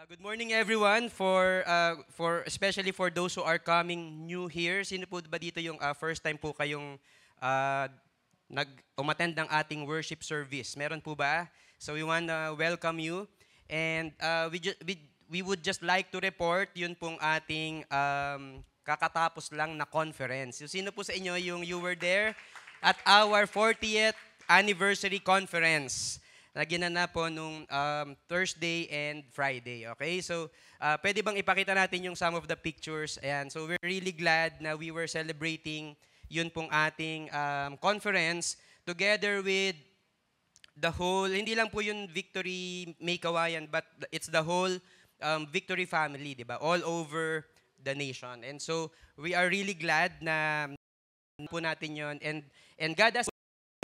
Good morning everyone for especially for those who are coming new here. Sino po ba dito yung first time po kayong uh, nag-umattend ng ating worship service? Meron po ba? So we want to welcome you and we would just like to report yun pong ating kakatapos lang na conference. So sino po sa inyo yung you were there at our 40th anniversary conference na ginanap po nung Thursday and Friday. Okay? So, pwede bang ipakita natin yung some of the pictures? Ayan. So, we're really glad na we were celebrating yun pong ating conference together with the whole, hindi lang po yung Victory May Kawayan, but it's the whole Victory family, di ba? All over the nation. And so, we are really glad na po natin yun. And God has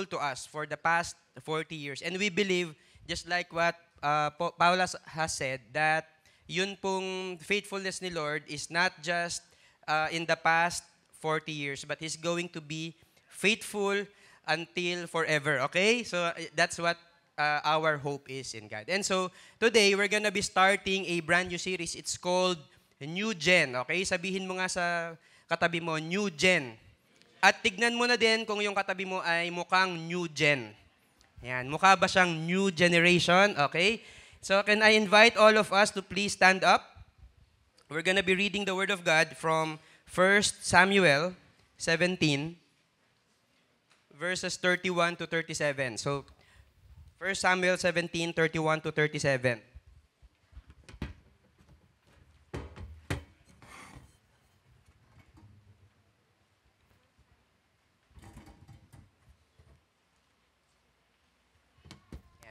to us for the past 40 years. And we believe, just like what Paula has said, that yun pong faithfulness ni Lord is not just in the past 40 years, but He's going to be faithful until forever. Okay? So that's what our hope is in God. And so today, we're gonna be starting a brand new series. It's called New Gen. Okay? Sabihin mo nga sa katabi mo, New Gen. At tignan mo na din kung yung katabi mo ay mukhang new gen. Yan, mukha ba siyang new generation? Okay? So can I invite all of us to please stand up? We're gonna be reading the Word of God from 1 Samuel 17, verses 31 to 37. So 1 Samuel 17, 31 to 37.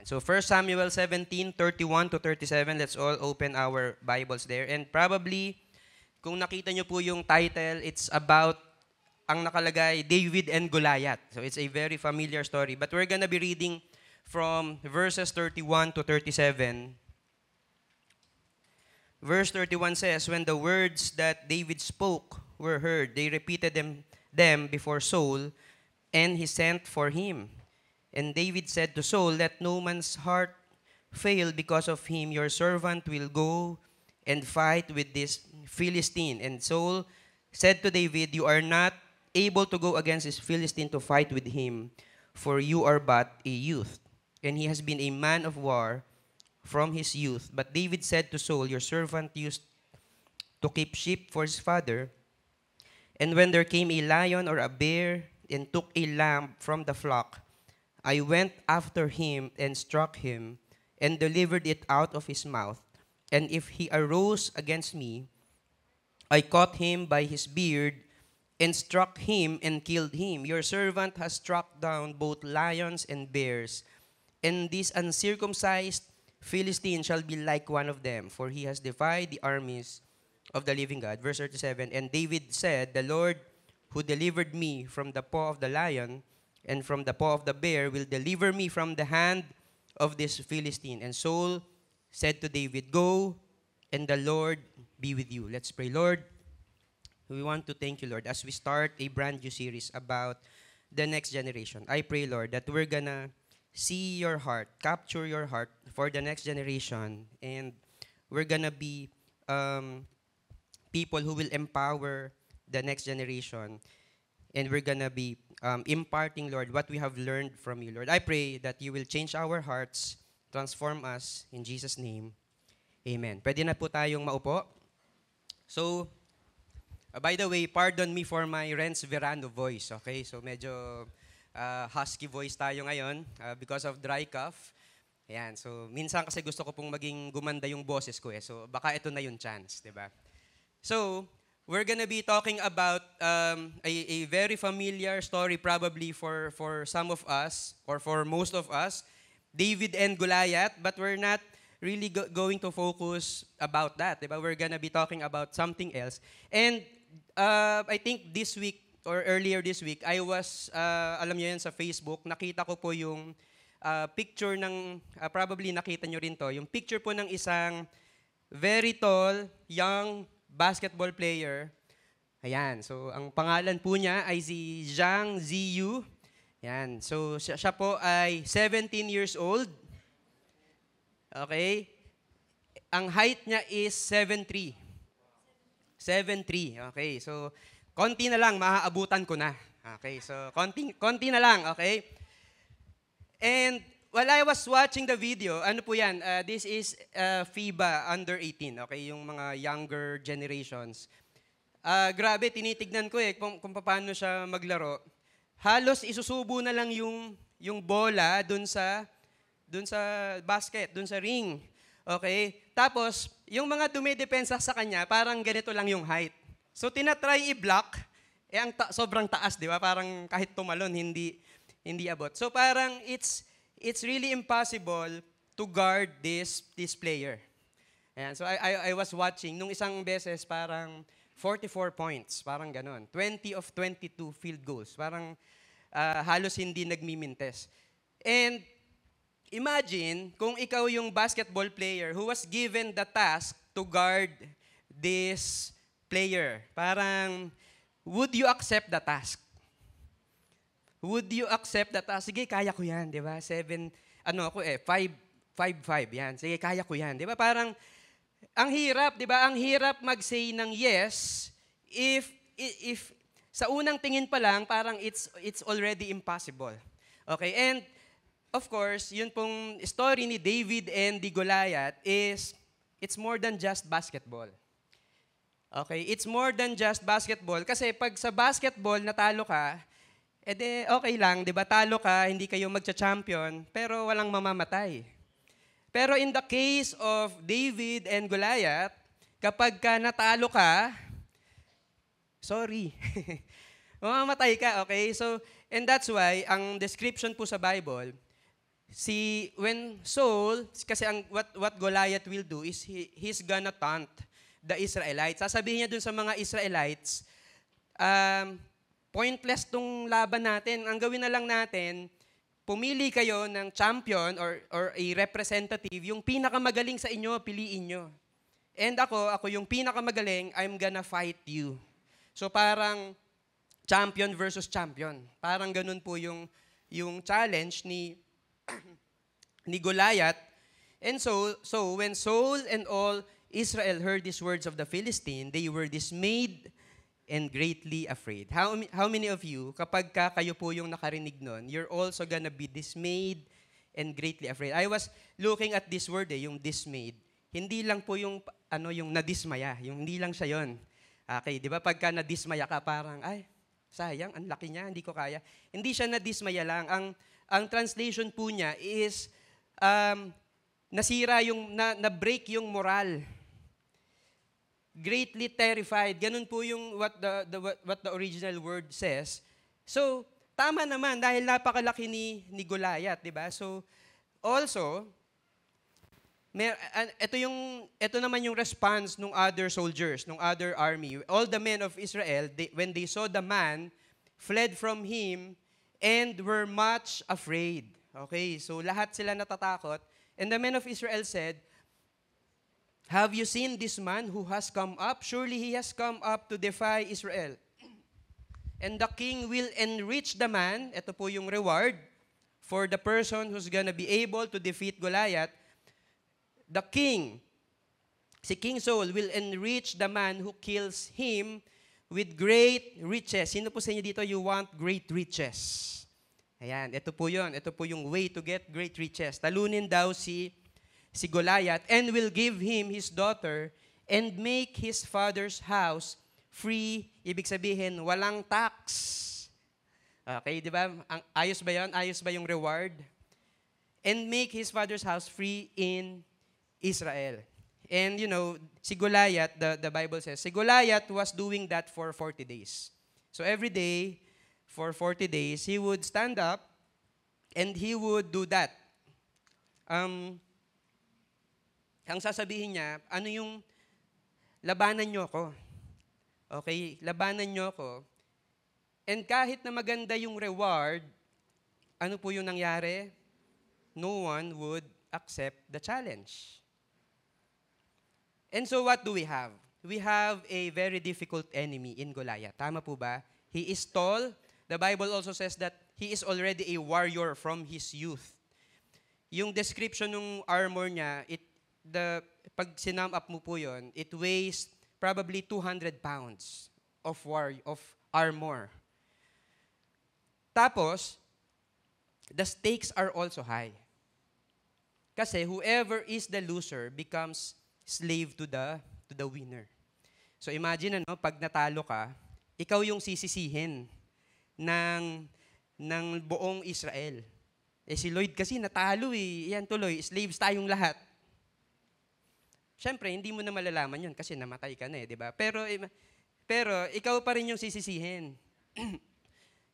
So 1 Samuel 17, 31 to 37, let's all open our Bibles there. And probably, kung nakita nyo po yung title, it's about, ang nakalagay, David and Goliath. So it's a very familiar story. But we're gonna be reading from verses 31 to 37. Verse 31 says, when the words that David spoke were heard, they repeated them before Saul, and he sent for him. And David said to Saul, let no man's heart fail because of him. Your servant will go and fight with this Philistine. And Saul said to David, you are not able to go against this Philistine to fight with him, for you are but a youth. And he has been a man of war from his youth. But David said to Saul, your servant used to keep sheep for his father. And when there came a lion or a bear and took a lamb from the flock, I went after him and struck him and delivered it out of his mouth. And if he arose against me, I caught him by his beard and struck him and killed him. Your servant has struck down both lions and bears, and this uncircumcised Philistine shall be like one of them, for he has defied the armies of the living God. Verse 37, and David said, the Lord who delivered me from the paw of the lion and from the paw of the bear will deliver me from the hand of this Philistine. And Saul said to David, go, and the Lord be with you. Let's pray. Lord, we want to thank you, Lord, as we start a brand new series about the next generation. I pray, Lord, that we're gonna see your heart, capture your heart for the next generation, and we're gonna be people who will empower the next generation. And we're gonna be imparting, Lord, what we have learned from you, Lord. I pray that you will change our hearts, transform us, in Jesus' name. Amen. Pwede na po tayong maupo. So, by the way, pardon me for my Renz Verano voice, okay? So, medyo husky voice tayo ngayon because of dry cough. Ayan, so minsan kasi gusto ko pong maging gumanda yung boses ko eh. So, baka ito na yung chance, di ba? So, we're gonna be talking about a very familiar story probably for some of us or for most of us, David and Goliath, but we're not really going to focus about that. Diba? We're gonna be talking about something else. And I think this week or earlier this week, I was, alam niyo yan sa Facebook, nakita ko po yung picture ng, probably nakita nyo rin to, yung picture po ng isang very tall, young basketball player. Ayan, so ang pangalan po niya ay si Zhang Ziyu. Ayan, so siya po ay 17 years old. Okay? ang height niya is 7'3". 7'3". Okay, so konti na lang, maaabutan ko na. Okay, so konti na lang, okay? And while I was watching the video, ano po yan, this is FIBA under 18, okay, yung mga younger generations. Grabe, tinitignan ko kung paano siya maglaro. Halos isusubo na lang yung bola dun sa basket, dun sa ring. Okay? Tapos, yung mga dumidepensa sa kanya, parang ganito lang yung height. So, tinatry i-block, sobrang taas, di ba? Parang kahit tumalon, hindi abot. So, parang it's really impossible to guard this player. Ayan, so, I was watching, nung isang beses, parang 44 points, parang ganon. 20 of 22 field goals. Parang halos hindi nagmimintes. And imagine kung ikaw yung basketball player who was given the task to guard this player. Parang, would you accept the task? Would you accept the task? Sige, kaya ko yan, di ba? 5'5", yan. Sige, kaya ko yan. Di ba? Parang, ang hirap, di ba? Ang hirap mag-say ng yes if sa unang tingin pa lang, parang it's already impossible. Okay? And, of course, yun pong story ni David and the Goliath it's more than just basketball. Okay? It's more than just basketball. Kasi pag sa basketball natalo ka, okay lang, di ba? Talo ka, hindi kayo magcha-champion, pero walang mamamatay. Pero in the case of David and Goliath, kapag ka natalo ka, sorry, mamamatay ka, okay? So, and that's why, ang description po sa Bible, when Saul, kasi what Goliath will do is he's gonna taunt the Israelites. Sasabihin niya dun sa mga Israelites, pointless tong laban natin. Ang gawin na lang natin, pumili kayo ng champion or a representative, yung pinakamagaling sa inyo, piliin nyo. And ako yung pinakamagaling, I'm gonna fight you. So parang champion versus champion. Parang ganun po yung challenge ni Goliath. And so when Saul and all Israel heard these words of the Philistine, they were dismayed and greatly afraid. How many of you, kapag kayo po yung nakarinig nun, you're also gonna be dismayed and greatly afraid? I was looking at this word, yung dismayed. Hindi lang po yung nadismaya, hindi lang siya yon. Okay, di ba? Pagka nadismaya ka, parang, ay, sayang, ang laki niya, hindi ko kaya. Hindi siya nadismaya lang. Ang translation po niya is, nasira na-break yung moral. Greatly terrified. Ganun po yung what the original word says. So, tama naman dahil napakalaki ni Goliath, 'di ba? So, also ito naman yung response ng other soldiers, ng other army. All the men of Israel, when they saw the man, fled from him and were much afraid. Okay, so lahat sila natatakot. And the men of Israel said, "Have you seen this man who has come up? Surely he has come up to defy Israel. And the king will enrich the man," ito po yung reward, "for the person who's gonna be able to defeat Goliath. The king," si King Saul, "will enrich the man who kills him with great riches." Sino po sa inyo dito, you want great riches? Ayan, ito po yun. Ito po yung way to get great riches. Talunin daw si Goliath, "and will give him his daughter and make his father's house free." Ibig sabihin, walang tax. Okay, di ba? Ayos ba yun? Ayos ba yung reward? "And make his father's house free in Israel." And si Goliath, the Bible says, si Goliath was doing that for 40 days. So every day, for 40 days, he would stand up and he would do that. Ang sasabihin niya, ano yung labanan nyo ako. Okay, labanan nyo ako. And kahit na maganda yung reward, ano po yung nangyari? No one would accept the challenge. And so what do we have? We have a very difficult enemy in Goliath. Tama po ba? He is tall. The Bible also says that he is already a warrior from his youth. Yung description ng armor niya, pag sinum up mo po yun, it weighs probably 200 pounds of armor. Tapos, the stakes are also high. Kasi whoever is the loser becomes slave to the winner. So imagine pag natalo ka, ikaw yung sisisihin ng buong Israel. Si Lloyd kasi natalo eh. Yan tuloy, slaves tayong lahat. Siyempre, hindi mo na malalaman yun kasi namatay ka na eh, di ba? Pero ikaw pa rin yung sisisihin.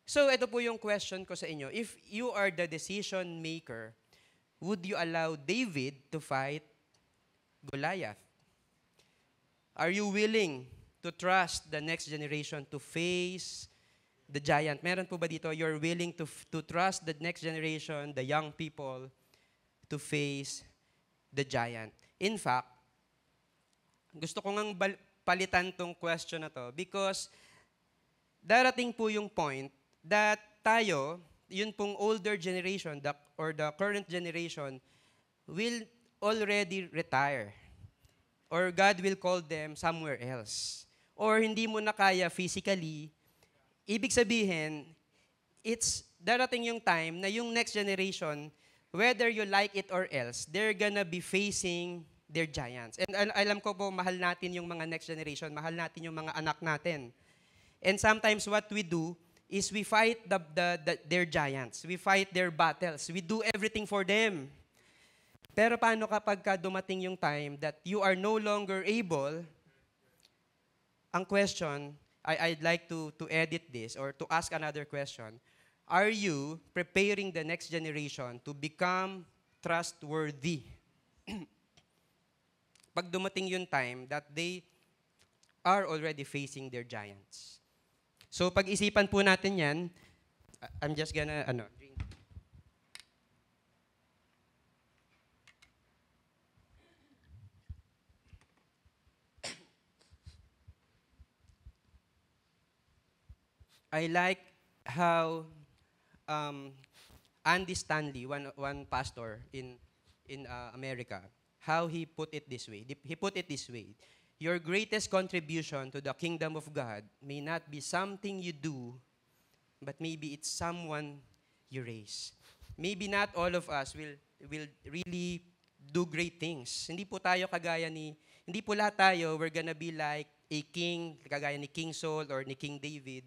So, ito po yung question ko sa inyo. If you are the decision maker, would you allow David to fight Goliath? Are you willing to trust the next generation to face the giant? Meron po ba dito, you're willing to trust the next generation, the young people, to face the giant? In fact, gusto ko ngang palitan tong question na to because darating po yung point that tayo, yun pong older generation or the current generation will already retire. Or God will call them somewhere else. Or hindi mo na kaya physically, ibig sabihin, it's darating yung time na yung next generation, whether you like it or else, they're gonna be facing their giants. And alam ko po, mahal natin yung mga next generation, mahal natin yung mga anak natin. And sometimes what we do is we fight their giants. We fight their battles. We do everything for them. Pero paano kapag dumating yung time that you are no longer able, ang question, I'd like to edit this or to ask another question. Are you preparing the next generation to become trustworthy? Pag dumating yung time that they are already facing their giants. So pag-isipan po natin yan, I'm just gonna, drink. I like how Andy Stanley, one pastor in America, how he put it this way. He put it this way. Your greatest contribution to the kingdom of God may not be something you do, but maybe it's someone you raise. Maybe not all of us will really do great things. Hindi po lahat tayo, we're gonna be like a king, kagaya ni King Saul or ni King David.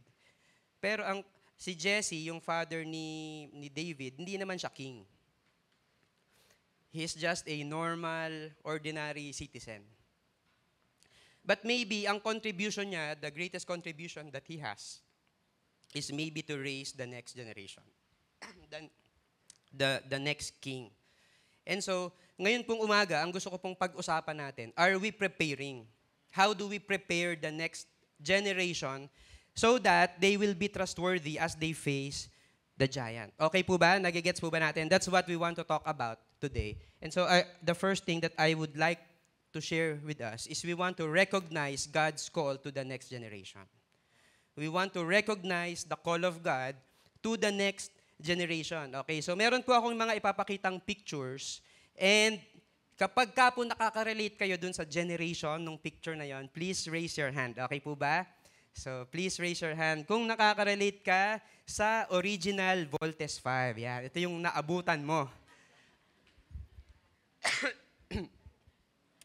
Pero si Jesse, yung father ni David, hindi naman siya king. He's just a normal, ordinary citizen. But maybe ang contribution niya, the greatest contribution that he has, is maybe to raise the next generation. the next king. And so, ngayon pong umaga, ang gusto ko pong pag-usapan natin, are we preparing? How do we prepare the next generation so that they will be trustworthy as they face the giant? Okay po ba? Nagigets po ba natin? That's what we want to talk about today. And so, the first thing that I would like to share with us is we want to recognize God's call to the next generation. We want to recognize the call of God to the next generation. Okay, so meron po akong mga ipapakitang pictures and kapag ka po nakaka-relate kayo dun sa generation ng picture na yon, please raise your hand. Okay po ba? So please raise your hand kung nakaka-relate ka sa original Voltes 5. Yan, ito yung naabutan mo.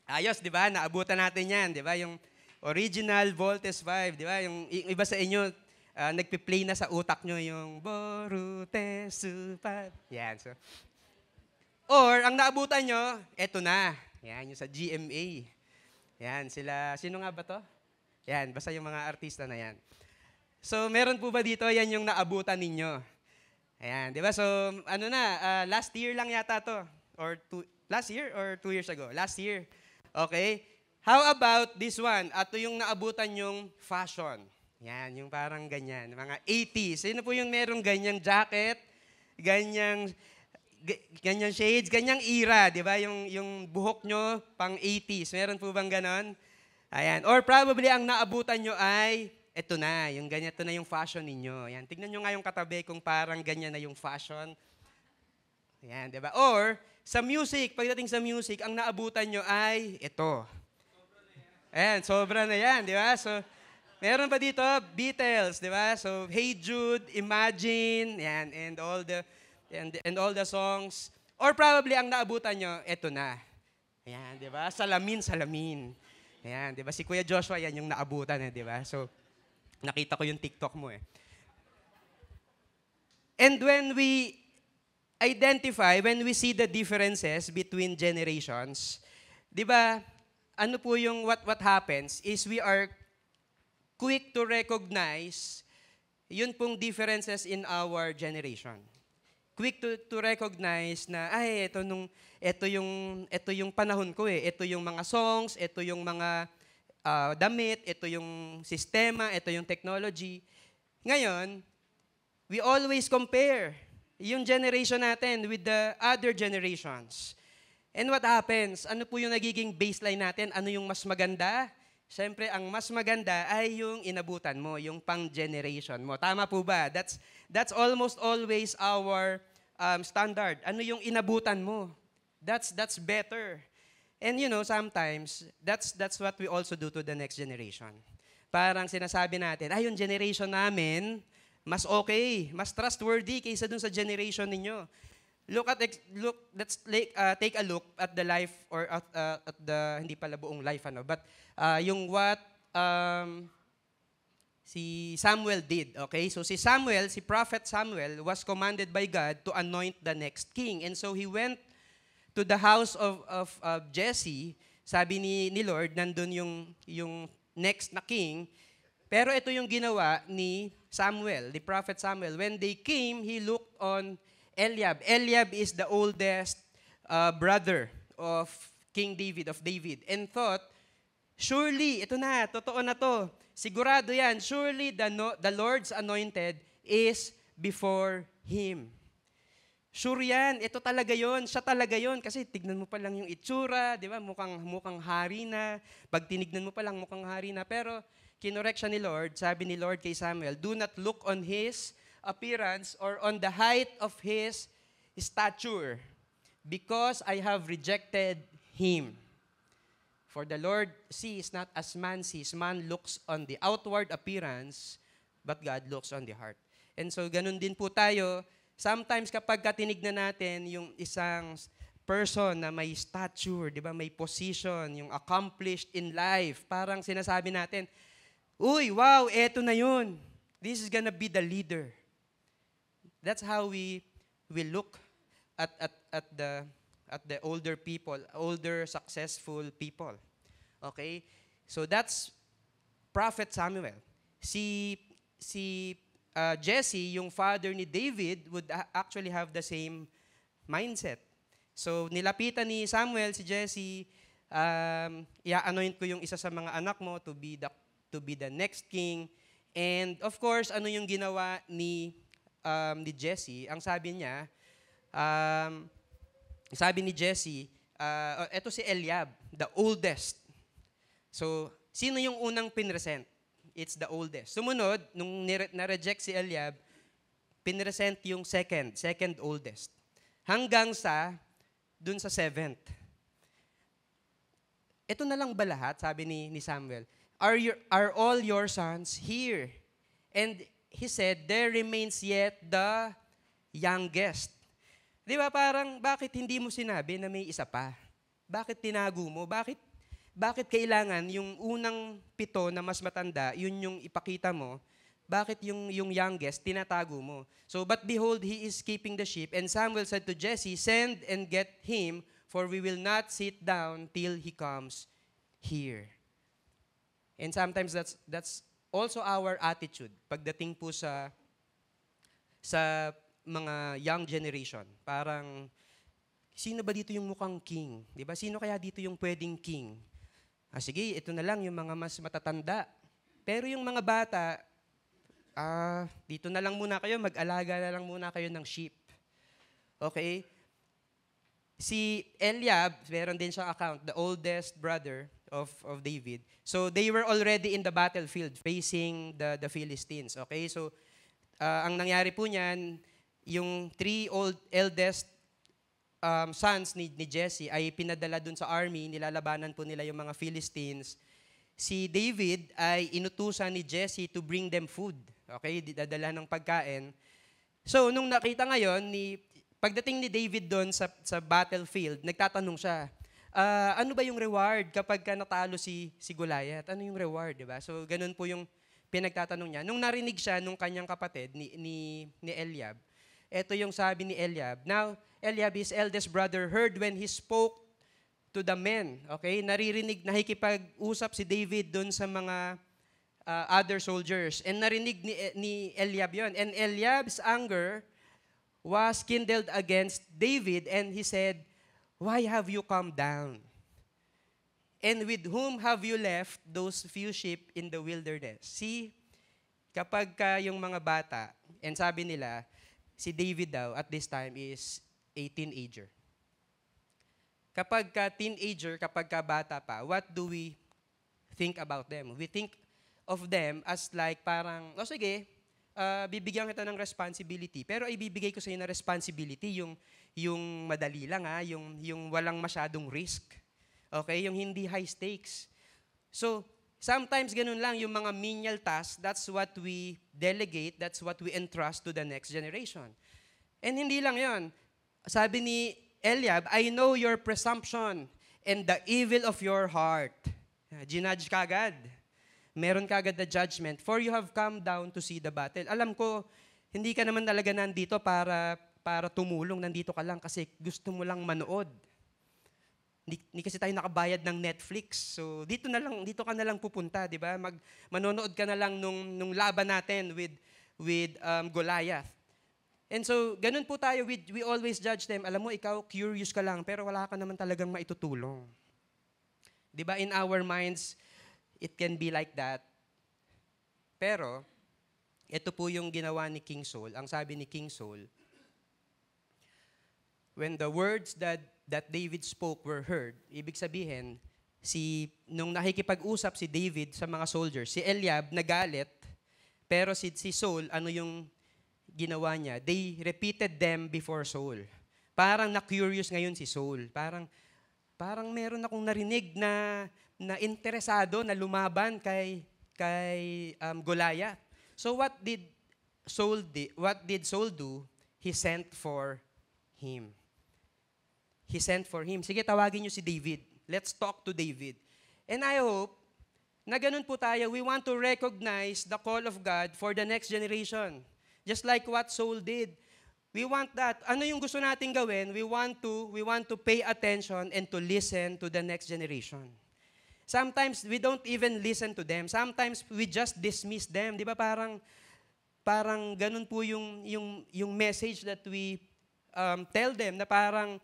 Ayos, di ba? Naabutan natin yan, di ba? Yung original Voltes 5, di ba? Yung iba sa inyo, nagpi-play na sa utak nyo yung Borutes 5. Yan, so. Or, ang naabutan nyo, eto na. Yan, yung sa GMA. Yan, sino nga ba to? Yan, basta yung mga artista na yan. So, meron po ba dito, yan yung naabutan ninyo? Ayan, di ba? So, last year lang yata to. Last year or 2 years ago? Last year. Okay? How about this one? Ato yung naabutan yung fashion. Yan, yung parang ganyan. Mga 80s. Sino po yung merong ganyang jacket, ganyang shades, ganyang era, di ba? Yung buhok nyo, pang 80s. Meron po bang ganon? Ayan. Or probably ang naabutan nyo ay, eto na, yung ganyan, ito na yung fashion ninyo. Yan. Tignan nyo nga yung katabi kung parang ganyan na yung fashion. Ayan, di ba? Or, Sa music, pagdating sa music, ang naabutan nyo ay ito. Ayan, sobra na yan, di ba? So, meron pa dito, Beatles, di ba? So, Hey Jude, Imagine, yan, and all the songs. Or probably ang naabutan nyo, ito na. Ayan, di ba? Salamin, salamin. Ayan, di ba? Si Kuya Joshua, yan yung naabutan, di ba? So, nakita ko yung TikTok mo eh. And when we when we see the differences between generations, di ba, ano po yung what happens is we are quick to recognize yun pong differences in our generation. Quick to recognize na, ay, ito yung panahon ko eh. Ito yung mga songs, ito yung mga damit, ito yung sistema, ito yung technology. Ngayon, we always compare yung generation natin with the other generations. And what happens? Ano po yung nagiging baseline natin? Ano yung mas maganda? Siyempre, ang mas maganda ay yung inabutan mo, yung pang-generation mo. Tama po ba? That's almost always our standard. Ano yung inabutan mo? That's better. And you know, sometimes, that's what we also do to the next generation. Parang sinasabi natin, ay, yung generation namin, mas okay, mas trustworthy kaysa dun sa generation ninyo. Let's take a look at the life or at the hindi pala buong life but yung what si Samuel did, okay? So si Prophet Samuel was commanded by God to anoint the next king. And so he went to the house of Jesse. Sabi ni Lord, nandun yung next na king. Pero ito yung ginawa ni Samuel, the prophet Samuel. When they came, he looked on Eliab. Eliab is the oldest brother of King David, and thought, surely, ito na, totoo na to. Sigurado yan, surely the Lord's anointed is before him. Sure yan, ito talaga yon, siya talaga yon. Kasi tignan mo pa lang yung itsura, di ba? Mukhang hari na. Pag tinignan mo pa lang, mukhang hari na. Pero kinorek siya ni Lord, sabi ni Lord kay Samuel, do not look on his appearance or on the height of his stature, because I have rejected him. For the Lord sees not as man sees. Man looks on the outward appearance, but God looks on the heart. And so, ganun din po tayo. Sometimes kapag tinignan natin yung isang person na may stature, di ba, may position, yung accomplished in life, parang sinasabi natin, uy, wow, eto na yun. This is gonna be the leader. That's how we look at the older people, older successful people. Okay? So that's Prophet Samuel. Si Jesse, yung father ni David, would actually have the same mindset. So nilapitan ni Samuel si Jesse, i-anoint ko yung isa sa mga anak mo to be the next king. And of course, ano yung ginawa ni Jesse? Ang sabi niya, sabi ni Jesse, eto si Eliab, the oldest. So, sino yung unang pinresent? It's the oldest. Sumunod, nung na-reject si Eliab, pinresent yung second oldest. Hanggang dun sa seventh. Ito na lang ba lahat? Sabi ni Samuel. Are all your sons here? And he said, there remains yet the youngest. Di ba parang, bakit hindi mo sinabi na may isa pa? Bakit tinago mo? Bakit kailangan yung unang 7 na mas matanda, yun yung ipakita mo? Bakit yung youngest, tinatago mo? So, but behold, he is keeping the sheep. And Samuel said to Jesse, send and get him, for we will not sit down till he comes here. And sometimes that's also our attitude pagdating po sa mga young generation. Parang, sino ba dito yung mukhang king? Di ba? Sino kaya dito yung pwedeng king? Sige, ito na lang yung mga mas matatanda. Pero yung mga bata, dito na lang muna kayo, mag-alaga na lang muna kayo ng sheep. Okay? Si Eliab, meron din siyang account, the oldest brother of David. So they were already in the battlefield facing the Philistines. Okay? So ang nangyari po niyan, yung 3 eldest sons ni Jesse ay pinadala dun sa army, nilalabanan po nila yung mga Philistines. Si David ay inutusan ni Jesse to bring them food. Okay, dadala ng pagkain. So, nung nakita ngayon, pagdating ni David doon sa battlefield, nagtatanong siya, ano ba yung reward kapag natalo si Goliath? Ano yung reward, di ba? So, ganun po yung pinagtatanong niya. Nung narinig siya nung kanyang kapatid, ni Eliab, ito yung sabi ni Eliab. Now, Eliab, his eldest brother, heard when he spoke to the men. Okay? Nakikipag-usap si David doon sa mga other soldiers. And narinig ni Eliab yon. And Eliab's anger was kindled against David, and he said, "Why have you come down? And with whom have you left those few sheep in the wilderness?" See, kapag yung mga bata, and sabi nila, si David daw at this time is a teenager. Kapag teenager, kapag bata pa, what do we think about them? We think of them as like parang, sige, bibigyan kita ng responsibility, pero ibibigay ko sa iyo na responsibility, yung madali lang, yung walang masyadong risk. Okay? Yung hindi high stakes. So, sometimes ganun lang, yung mga menial tasks, that's what we delegate, that's what we entrust to the next generation. And hindi lang yon. Sabi ni Eliab, "I know your presumption and the evil of your heart." Ginudge ka agad. Meron ka agad na judgment, for you have come down to see the battle. Alam ko, hindi ka naman talaga nandito para tumulong. Nandito ka lang kasi gusto mo lang manood. Hindi kasi tayo nakabayad ng Netflix. So, dito ka na lang pupunta, di ba? Manonood ka na lang nung laban natin with Goliath. And so, ganun po tayo, we always judge them. Alam mo, ikaw, curious ka lang, pero wala ka naman talagang maitutulong. Di ba, in our minds, it can be like that. Pero, ito po yung ginawa ni King Saul. Ang sabi ni King Saul, when the words that David spoke were heard, ibig sabihin, nung nakikipag-usap si David sa mga soldiers, si Eliab nagalit, pero si Saul, ano yung ginawa niya? They repeated them before Saul. Parang na-curious ngayon si Saul. Parang meron akong narinig na interesado na lumaban kay Goliath. So what did Saul do? He sent for him. He sent for him. Sige, tawagin niyo si David. Let's talk to David. And I hope na ganun po tayo. We want to recognize the call of God for the next generation. Just like what Saul did. We want that. Ano yung gusto nating gawin? We want to pay attention and to listen to the next generation. Sometimes we don't even listen to them. Sometimes we just dismiss them. Di ba parang ganun po yung message that we tell them na parang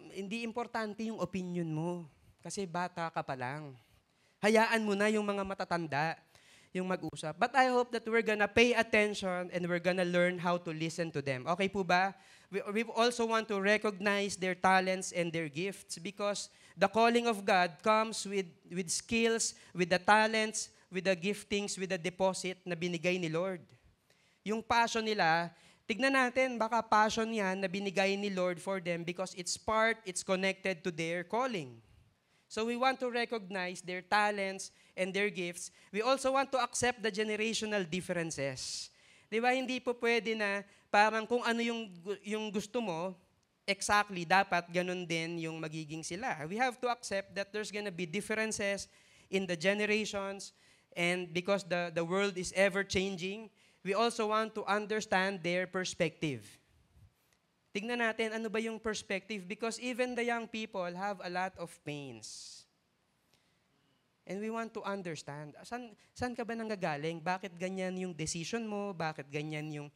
hindi importante yung opinion mo kasi bata ka pa lang. Hayaan mo na yung mga matatanda yung mag-usap. But I hope that we're gonna pay attention and we're gonna learn how to listen to them. Okay po ba? We also want to recognize their talents and their gifts because the calling of God comes with skills, with the talents, with the giftings, with the deposit na binigay ni Lord. Yung passion nila, tignan natin, baka passion yan na binigay ni Lord for them because it's connected to their calling. So we want to recognize their talents and their gifts. We also want to accept the generational differences. Di ba, hindi po pwede na parang kung ano yung gusto mo, exactly, dapat ganun din yung magiging sila. We have to accept that there's gonna be differences in the generations, and because the world is ever changing, we also want to understand their perspective. Tignan natin ano ba yung perspective because even the young people have a lot of pains. And we want to understand, saan ka ba nanggagaling? Bakit ganyan yung decision mo? Bakit ganyan yung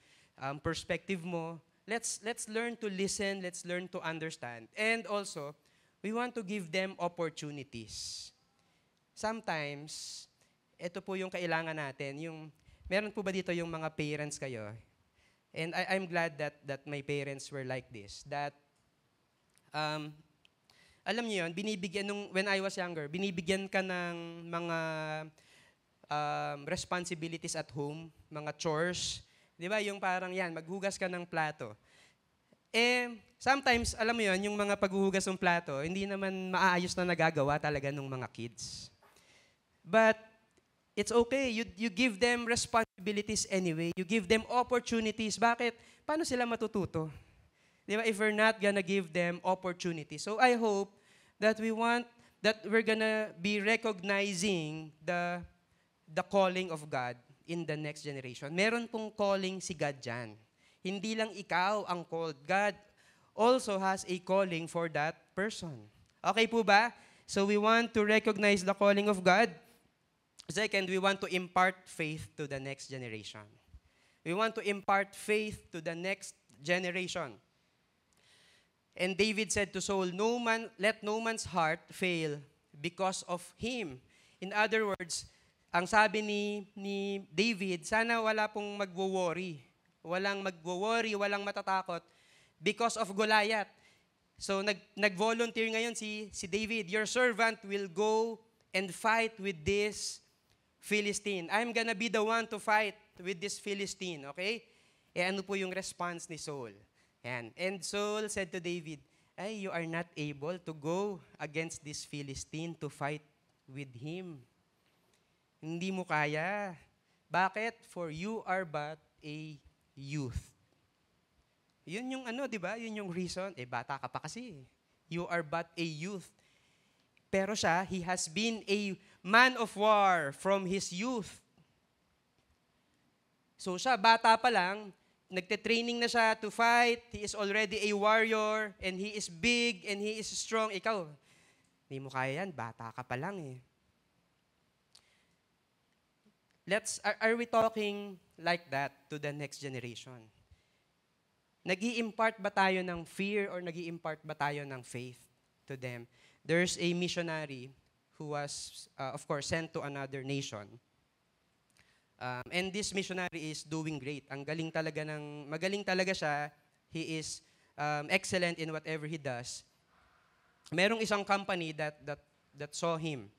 perspective mo? Let's learn to listen, let's learn to understand. And also, we want to give them opportunities. Sometimes, ito po yung kailangan natin. Meron po ba dito yung mga parents kayo? And I'm glad that my parents were like this. That, alam niyo yun, when I was younger, binibigyan ka ng mga responsibilities at home, mga chores. Di ba? Yung parang yan, maghugas ka ng plato. Sometimes, alam mo yon, yung mga paghuhugas ng plato, hindi naman maayos na nagagawa talaga ng mga kids. But it's okay. You give them responsibilities anyway. You give them opportunities. Bakit? Paano sila matututo? Di ba? If we're not gonna give them opportunities. So I hope that we're gonna be recognizing the calling of God in the next generation. Meron pong calling si God dyan. Hindi lang ikaw ang called. God also has a calling for that person. Okay po ba? So we want to recognize the calling of God. Second, we want to impart faith to the next generation. We want to impart faith to the next generation. And David said to Saul, let no man's heart fail because of him. In other words, ang sabi ni David, sana wala pong magwo-worry. Walang magwo-worry, walang matatakot because of Goliath. So nag-volunteer ngayon si David, your servant will go and fight with this Philistine. I'm gonna be the one to fight with this Philistine, okay? Ano po yung response ni Saul? Yan. And Saul said to David, you are not able to go against this Philistine to fight with him. Hindi mo kaya. Bakit? For you are but a youth. Yun yung di ba? Yun yung reason. Bata ka pa kasi. You are but a youth. Pero siya, he has been a man of war from his youth. So siya, bata pa lang, nagte-training na siya to fight. He is already a warrior, and he is big, and he is strong. Ikaw, hindi mo kaya yan, bata ka pa lang eh. Are we talking like that to the next generation? Nag-i-impart ba tayo ng fear or nag-i-impart ba tayo ng faith to them? There's a missionary who was, of course, sent to another nation. And this missionary is doing great. Magaling talaga siya. He is excellent in whatever he does. Merong isang company that saw him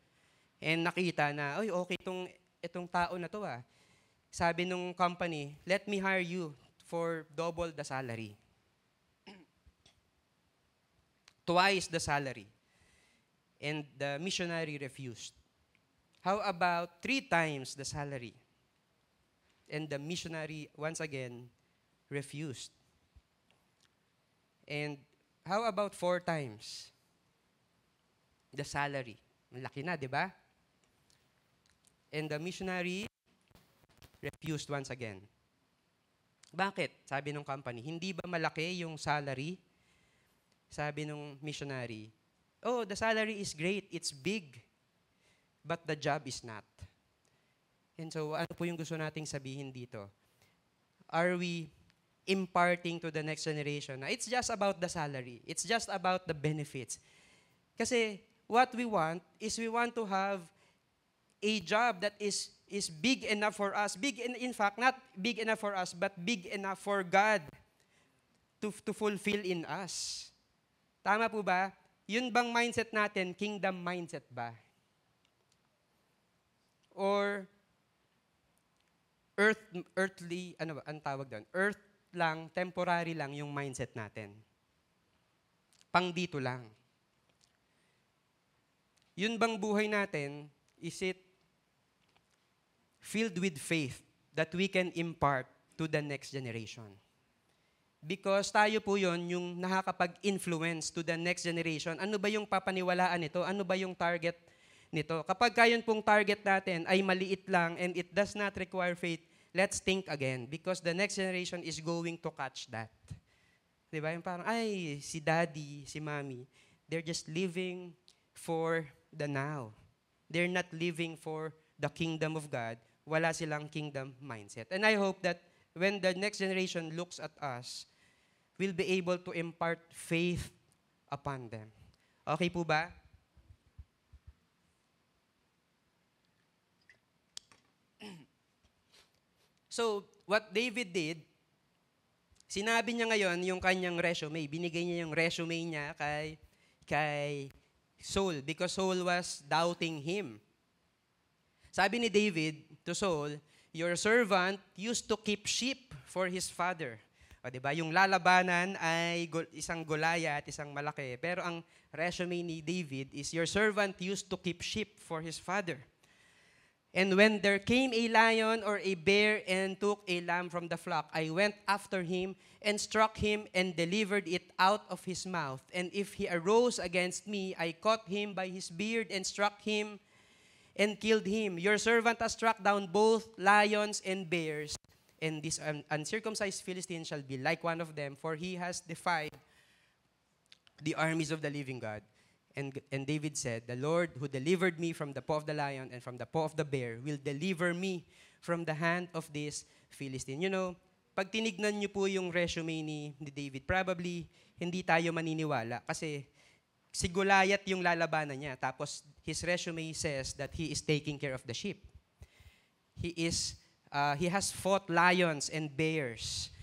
and nakita na, okay itong tao na to . Sabi nung company, let me hire you for double the salary. Twice the salary. And the missionary refused. How about 3 times the salary? And the missionary, once again, refused. And how about 4 times the salary? Malaki na, di ba? And the missionary refused once again. Bakit? Sabi ng company, hindi ba malaki yung salary? Sabi ng missionary, the salary is great, it's big, but the job is not. And so, ano po yung gusto nating sabihin dito? Are we imparting to the next generation na it's just about the salary, it's just about the benefits? Kasi what we want to have a job that is big enough for us. In fact, not big enough for us, but big enough for God to fulfill in us. Tama po ba? Yun bang mindset natin, kingdom mindset ba? Or earthly, ano ba, ang tawag doon? Earth lang, temporary lang yung mindset natin. Pang dito lang. Yun bang buhay natin, is it filled with faith that we can impart to the next generation? Because tayo po yon yung nakakapag-influence to the next generation. Ano ba yung papaniwalaan nito? Ano ba yung target nito? Kapag kayon pong target natin ay maliit lang and it does not require faith, let's think again because the next generation is going to catch that. Diba? Yung parang, si daddy, si mommy, they're just living for the now. They're not living for the kingdom of God. Wala silang kingdom mindset. And I hope that when the next generation looks at us, we'll be able to impart faith upon them. Okay po ba? So, what David did, sinabi niya ngayon yung kanyang resume. Binigay niya yung resume niya kay Saul because Saul was doubting him. Sabi ni David to Saul, your servant used to keep sheep for his father. O, di ba? Yung lalabanan ay isang Goliath, isang malaki. Pero ang resume ni David is, your servant used to keep sheep for his father. And when there came a lion or a bear and took a lamb from the flock, I went after him and struck him and delivered it out of his mouth. And if he arose against me, I caught him by his beard and struck him and killed him. Your servant has struck down both lions and bears, and this uncircumcised Philistine shall be like one of them, for he has defied the armies of the living God. And David said, the Lord who delivered me from the paw of the lion and from the paw of the bear will deliver me from the hand of this Philistine. You know, pag tinignan niyo po yung resume ni David, probably hindi tayo maniniwala kasi si Goliath yung lalabanan niya. Tapos his resume says that he is taking care of the sheep. He has fought lions and bears.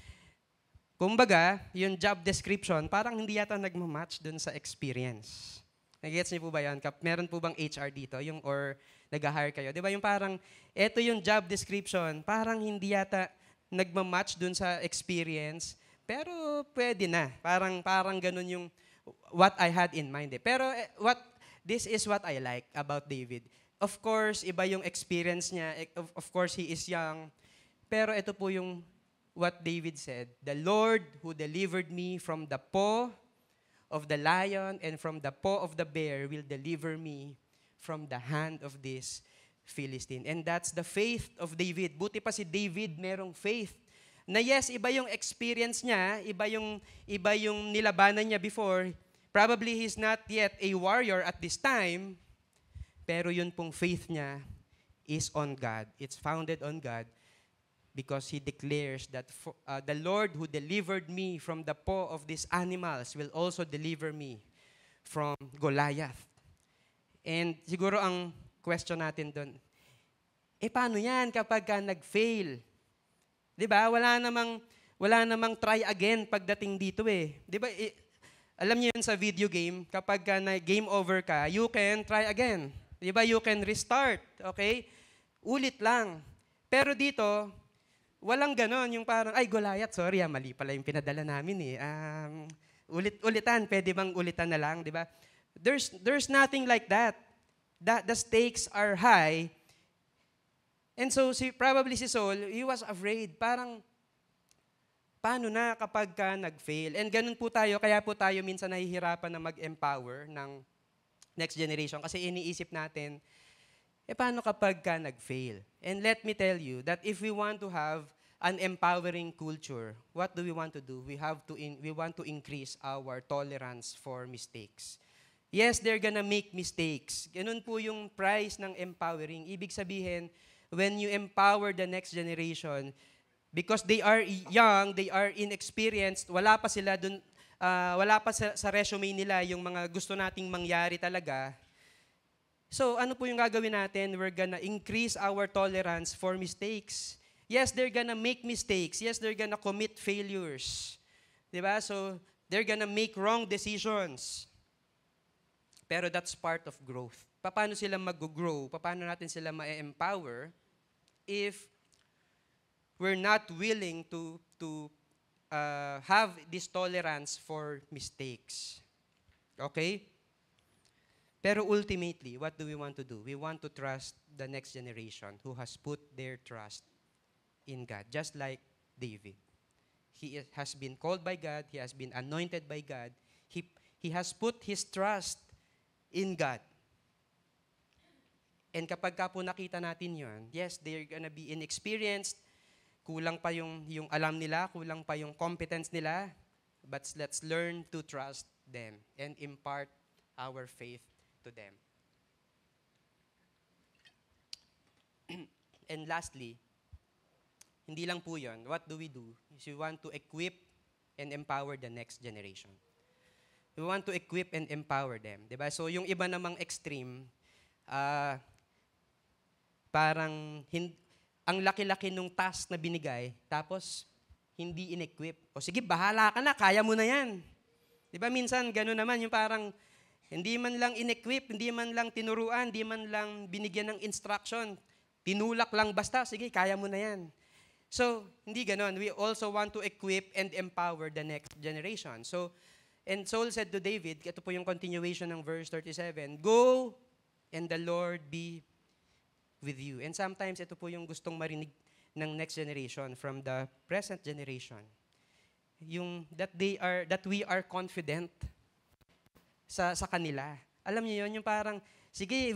Kumbaga, yung job description, parang hindi yata nagmamatch dun sa experience. Nag-gets niyo po ba yan? Meron po bang HR dito? Or nag-hire kayo? Di ba yung parang, eto yung job description, parang hindi yata nagmamatch dun sa experience, pero pwede na. Parang ganun yung what I had in mind. Pero this is what I like about David. Of course, iba yung experience niya. Of course, he is young. Pero ito po yung what David said. The Lord who delivered me from the paw of the lion and from the paw of the bear will deliver me from the hand of this Philistine. And that's the faith of David. Buti pa si David merong faith. Na yes, iba yung experience niya, iba yung nilabanan niya before. Probably he's not yet a warrior at this time, pero yun pong faith niya is on God. It's founded on God. Because he declares that the Lord who delivered me from the paw of these animals will also deliver me from Goliath. And siguro ang question natin doon, paano yan kapag ka nag-fail? Diba? Wala namang try again pagdating dito eh. Diba? Alam niyo yun sa video game, kapag ka na-game over ka, you can try again. Diba? You can restart. Okay? Ulit lang. Pero dito, walang ganon, yung parang, ay Goliath, sorry mali pala yung pinadala namin eh. Ulitan, pwede bang ulitan na lang, di ba? There's nothing like that. The stakes are high. And so, probably si Saul, he was afraid. Parang, paano na kapag ka nag-fail? And ganun po tayo, kaya po tayo minsan nahihirapan na mag-empower ng next generation. Kasi iniisip natin, paano kapag ka nag-fail? And let me tell you that if we want to have an empowering culture, what do we want to do? We want to increase our tolerance for mistakes. Yes, they're gonna make mistakes. Ganun po yung price ng empowering. Ibig sabihin, when you empower the next generation, because they are young, they are inexperienced, wala pa sila dun, wala pa sa resume nila yung mga gusto nating mangyari talaga. So, ano po yung gagawin natin? We're gonna increase our tolerance for mistakes. Yes, they're gonna make mistakes. Yes, they're gonna commit failures. Diba? So, they're gonna make wrong decisions. Pero that's part of growth. Paano sila mag-grow? Paano natin sila ma-empower if we're not willing to have this tolerance for mistakes? Okay? Pero ultimately, what do we want to do? We want to trust the next generation who has put their trust in God, just like David. He has been called by God. He has been anointed by God. He has put his trust in God. And kapag ka po nakita natin yun, yes, they're gonna be inexperienced, kulang pa yung alam nila, kulang pa yung competence nila, but let's learn to trust them and impart our faith to them. And lastly, hindi lang po yun. What do we do? Is we want to equip and empower the next generation. We want to equip and empower them. Diba? So yung iba namang extreme, parang ang laki-laki nung task na binigay, tapos hindi in-equip. O sige, bahala ka na, kaya mo na yan. Diba minsan gano'n naman, yung parang hindi man lang in-equip, hindi man lang tinuruan, hindi man lang binigyan ng instruction. Tinulak lang basta, sige, kaya mo na yan. So, hindi ganon. We also want to equip and empower the next generation. So, and Saul said to David, ito po yung continuation ng verse 37, "Go, and the Lord be with you." And sometimes, ito po yung gustong marinig ng next generation from the present generation. Yung that we are confident sa kanila. Alam niyo yun, yung parang, sige,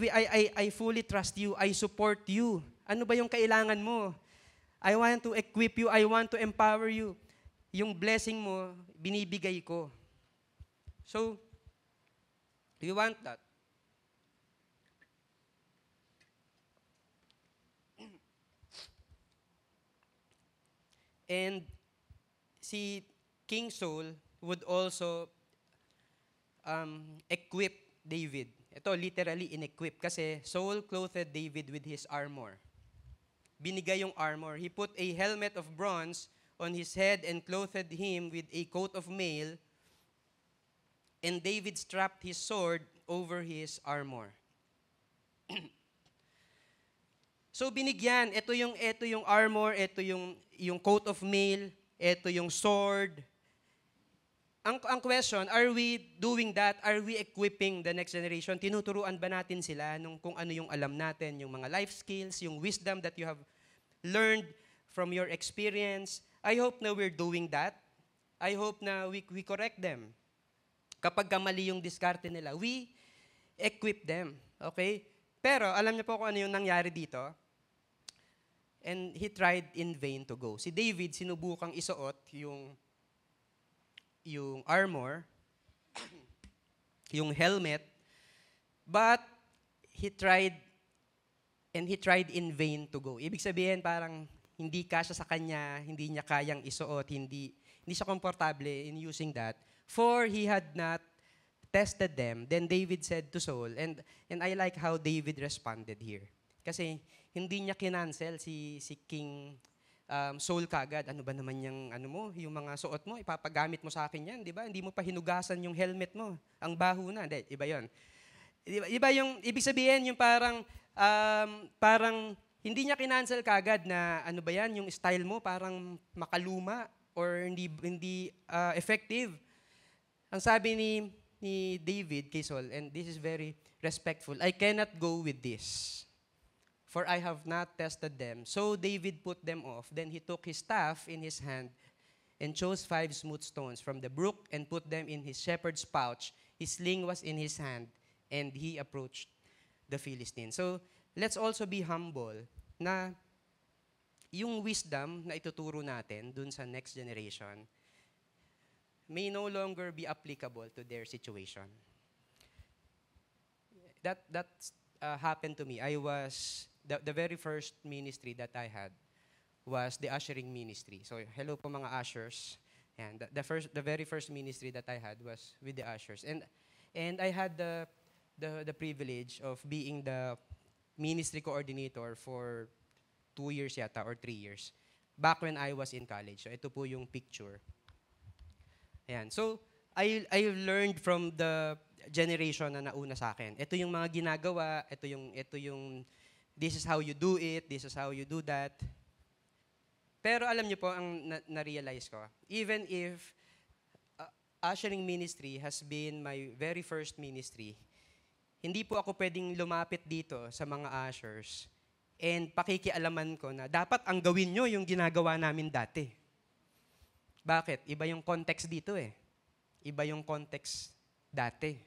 I fully trust you, I support you. Ano ba yung kailangan mo? I want to equip you, I want to empower you. Yung blessing mo, binibigay ko. So, we want that. And si King Saul would also equip David. Ito, literally in-equip. Kasi Saul clothed David with his armor. Binigay yung armor. He put a helmet of bronze on his head and clothed him with a coat of mail. And David strapped his sword over his armor. So binigyan, ito yung armor, ito yung coat of mail, ito yung sword. Ang question, are we doing that? Are we equipping the next generation? Tinuturuan ba natin sila kung ano yung alam natin, yung mga life skills, yung wisdom that you have learned from your experience? I hope na we're doing that. I hope na we correct them. Kapag mali yung diskarte nila, we equip them. Okay? Pero alam niyo po kung ano yung nangyari dito? And he tried in vain to go. Si David, sinubukang isuot yung armor, yung helmet, but he tried in vain to go. Ibig sabihin, parang hindi kasya sa kanya, hindi niya kayang isuot, hindi siya komportable in using that, for he had not tested them. Then David said to Saul, and I like how David responded here. Kasi hindi niya kinancel si King Saul kagad. Ano ba naman yung yung mga suot mo, ipapagamit mo sa akin yan, di ba? Hindi mo pa hinugasan yung helmet mo. Ang baho na. Hindi, iba yun. Iba yung, ibig sabihin, yung parang hindi niya kinancel kagad na ano ba yan, yung style mo parang makaluma or hindi effective. Ang sabi ni David kay Saul, and this is very respectful, "I cannot go with this, for I have not tested them." So David put them off. Then he took his staff in his hand and chose 5 smooth stones from the brook and put them in his shepherd's pouch. His sling was in his hand, and he approached the Philistine. So let's also be humble na yung wisdom na ituturo natin dun sa next generation may no longer be applicable to their situation. That happened to me. I was the very first ministry that I had was the ushering ministry. So hello po mga ushers. And the very first ministry that I had was with the ushers. And I had the privilege of being the ministry coordinator for 2 years yata or 3 years back when I was in college. So ito po yung picture. Ayan. So I learned from the generation na nauna sa akin. Ito yung mga ginagawa, ito yung this is how you do it, this is how you do that. Pero alam niyo po, ang na-realize ko, even if ushering ministry has been my very first ministry, hindi po ako pwedeng lumapit dito sa mga ushers and pakikialaman ko na dapat ang gawin nyo yung ginagawa namin dati. Bakit? Iba yung context dito eh. Iba yung context dati.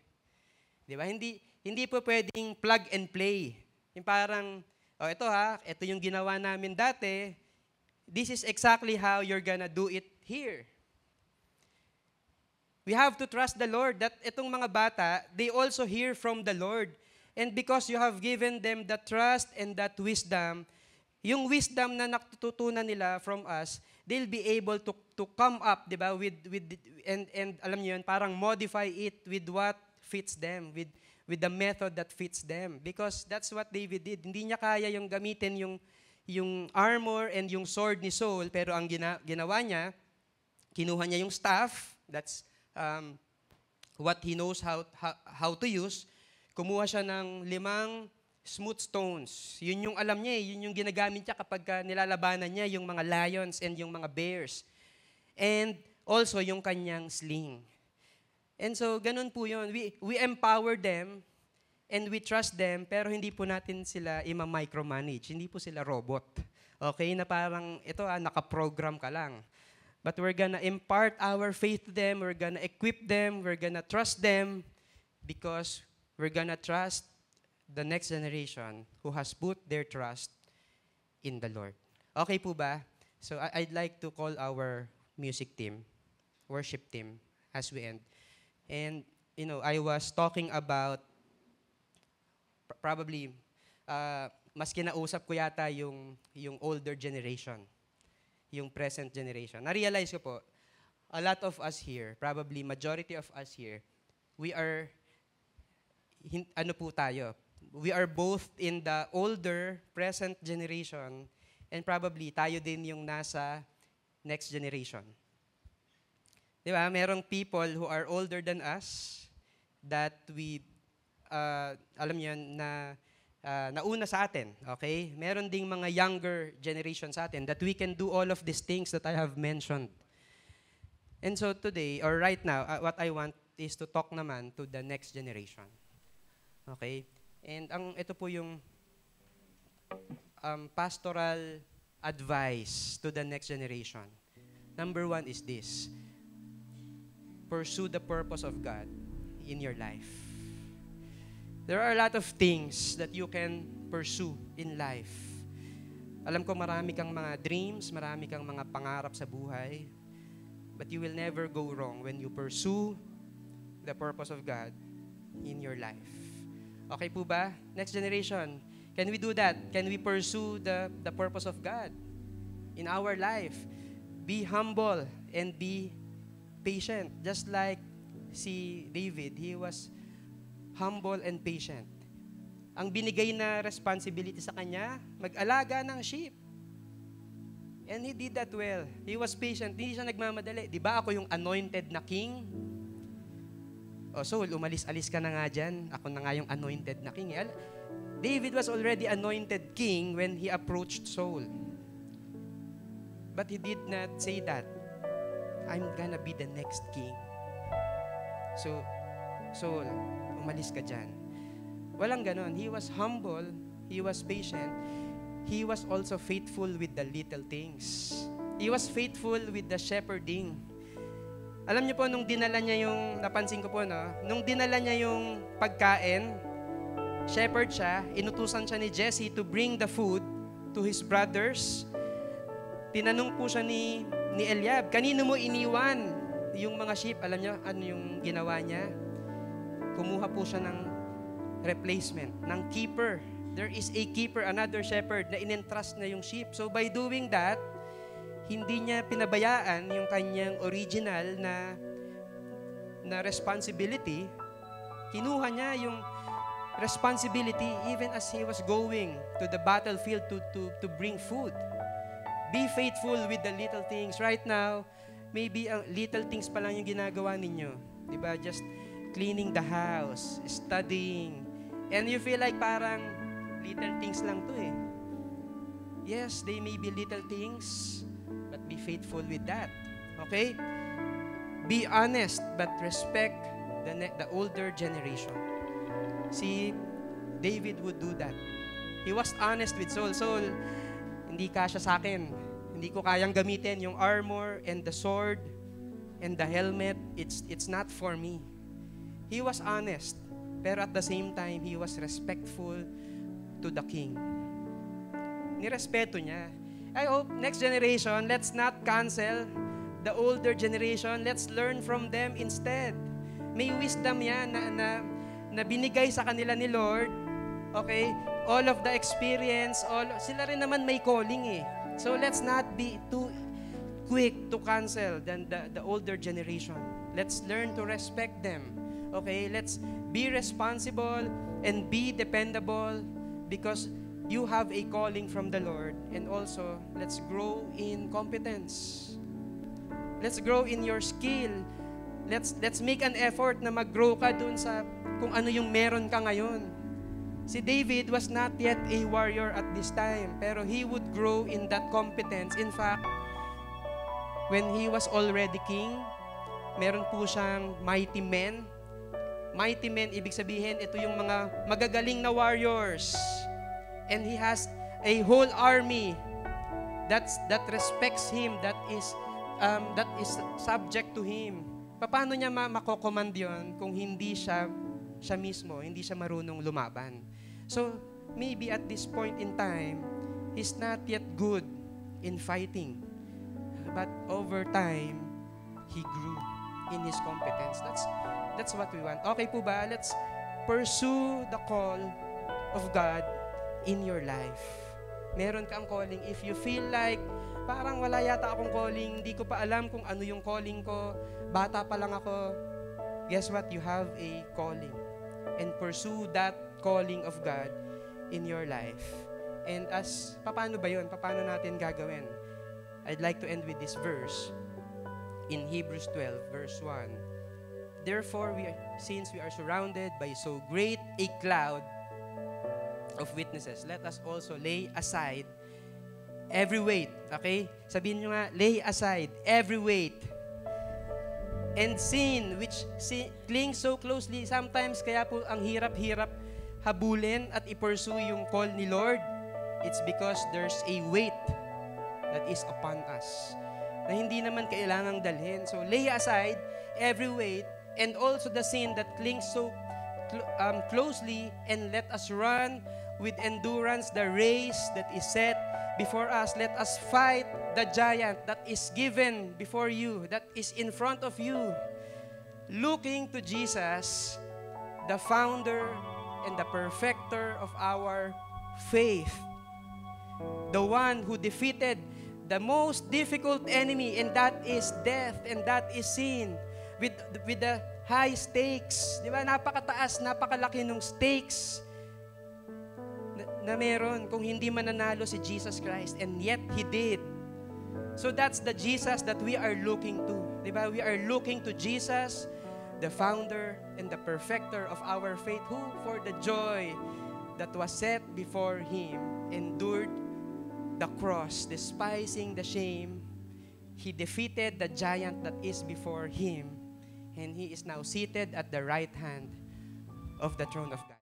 Di ba? Hindi po pwedeng plug and play. Yung parang, ito yung ginawa namin dati, this is exactly how you're gonna do it here. We have to trust the Lord that itong mga bata, they also hear from the Lord. And because you have given them the trust and that wisdom, yung wisdom na natututunan nila from us, they'll be able to come up, di ba, and alam niyo yun, parang modify it with what fits them, with the method that fits them. Because that's what David did. Hindi niya kaya yung gamitin yung armor and yung sword ni Saul, pero ang ginawa niya, kinuha niya yung staff, that's what he knows how to use. Kumuha siya ng 5 smooth stones. Yun yung alam niya yun yung ginagamit niya kapag nilalabanan niya yung mga lions and yung mga bears. And also yung kanyang sling. And so, ganun po yun. We empower them and we trust them, pero hindi po natin sila ima-micromanage. Hindi po sila robot. Okay? Na parang, ito nakaprogram ka lang. But we're gonna impart our faith to them, we're gonna equip them, we're gonna trust them, because we're gonna trust the next generation who has put their trust in the Lord. Okay po ba? So, I'd like to call our music team, worship team, as we end. And, I was talking about, probably, mas kinausap ko yata yung older generation, yung present generation. Na-realize ko po, a lot of us here, probably majority of us here, we are, we are both in the older, present generation, and probably tayo din yung nasa next generation. Di ba? Merong people who are older than us that we, alam niyo na nauna sa atin, okay? Meron ding mga younger generation sa atin that we can do all of these things that I have mentioned. And so today, or right now, what I want is to talk naman to the next generation. Okay? And ito po yung pastoral advice to the next generation. Number 1 is this: pursue the purpose of God in your life. There are a lot of things that you can pursue in life. Alam ko marami kang mga dreams, marami kang mga pangarap sa buhay, but you will never go wrong when you pursue the purpose of God in your life. Okay po ba? Next generation, can we do that? Can we pursue the purpose of God in our life? Be humble and be patient. Just like si David, he was humble and patient. Ang binigay na responsibility sa kanya, mag-alaga ng sheep. And he did that well. He was patient. Hindi siya nagmamadali. Di ba ako yung anointed na king? O Saul, umalis-alis ka na nga dyan. Ako na nga yung anointed na king. David was already anointed king when he approached Saul. But he did not say that, I'm gonna be the next king. So, Saul, umalis ka dyan. Walang ganon. He was humble. He was patient. He was also faithful with the little things. He was faithful with the shepherding. Alam niyo po, nung dinala niya yung, napansin ko po, nung dinala niya yung pagkain, shepherd siya, inutusan siya ni Jesse to bring the food to his brothers. Tinanong po siya ni Eliab, kanino mo iniwan yung mga sheep? Alam niyo ano yung ginawa niya? Kumuha po siya ng replacement, ng keeper. There is a keeper, another shepherd na in-entrust na yung sheep. So by doing that, hindi niya pinabayaan yung kanyang original na responsibility. Kinuha niya yung responsibility even as he was going to the battlefield to bring food. Be faithful with the little things. Right now, maybe little things pa lang yung ginagawa ninyo. Diba? Just cleaning the house, studying. And you feel like parang little things lang to eh. Yes, they may be little things, but be faithful with that. Okay? Be honest, but respect the older generation. Si David would do that. He was honest with Saul. Saul, hindi kasya sa akin. Hindi ko kayang gamitin yung armor and the sword and the helmet. It's not for me. He was honest, pero at the same time, he was respectful to the king. Nirespeto niya. I hope next generation, let's not cancel the older generation. Let's learn from them instead. May wisdom yan na binigay sa kanila ni Lord. Okay? All of the experience, sila rin naman may calling eh. So let's not be too quick to cancel the older generation. Let's learn to respect them. Okay? Let's be responsible and be dependable because you have a calling from the Lord. And also, let's grow in competence. Let's grow in your skill. Let's make an effort na mag-grow ka dun sa kung ano yung meron ka ngayon. Si David was not yet a warrior at this time, pero he would grow in that competence. In fact, when he was already king, meron po siyang mighty men. Mighty men, ibig sabihin, ito yung mga magagaling na warriors. And he has a whole army that respects him, that is subject to him. Paano niya makocommand yun kung hindi siya mismo, hindi siya marunong lumaban? So, maybe at this point in time, he's not yet good in fighting. But over time, he grew in his competence. That's what we want. Okay po ba? Let's pursue the call of God in your life. Meron kang calling. If you feel like, parang wala yata akong calling, hindi ko pa alam kung ano yung calling ko, bata pa lang ako, guess what? You have a calling. And pursue that calling of God in your life. And paano ba yun? Paano natin gagawin? I'd like to end with this verse in Hebrews 12, verse 1. Therefore, since we are surrounded by so great a cloud of witnesses, let us also lay aside every weight. Okay? Sabihin nyo nga, lay aside every weight and sin which clings so closely. Sometimes, kaya po ang hirap-hirap habulin at i-pursue yung call ni Lord. It's because there's a weight that is upon us na hindi naman kailangang dalhin. So, lay aside every weight and also the sin that clings so closely, and let us run with endurance the race that is set before us. Let us fight the giant that is given before you, that is in front of you. Looking to Jesus, the founder and the perfecter of our faith. The one who defeated the most difficult enemy, and that is death, and that is sin. With the high stakes. Di ba? Napakataas, napakalaki ng stakes na meron kung hindi mananalo si Jesus Christ. And yet, He did. So that's the Jesus that we are looking to. Di ba? We are looking to Jesus, the founder and the perfecter of our faith, who for the joy that was set before Him endured the cross, despising the shame. He defeated the giant that is before Him, and He is now seated at the right hand of the throne of God.